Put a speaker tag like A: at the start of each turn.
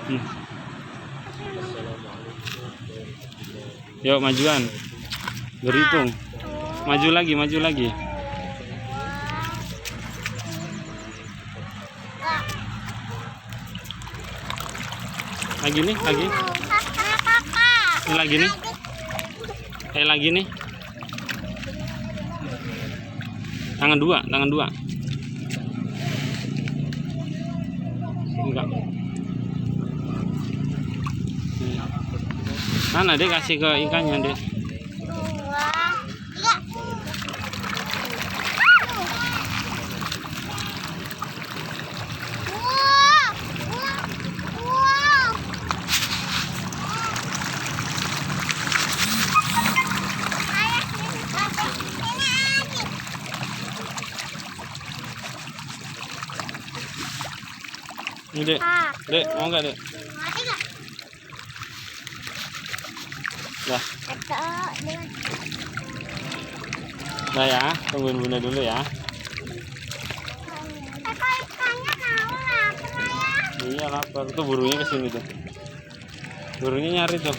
A: Hmm. Yuk majuan. Berhitung. Maju lagi, maju lagi. Lagi nih, lagi. Ini lagi nih. Lagi nih. Tangan dua, tangan dua. Enggak. Mana dek, kasih ke ikannya dek. Ini dek, dek mau nggak dek? Dah, dah ya, tungguin bunda dulu ya. Iya lapar, tuh burungnya kesini tuh. Burungnya nyari tuh.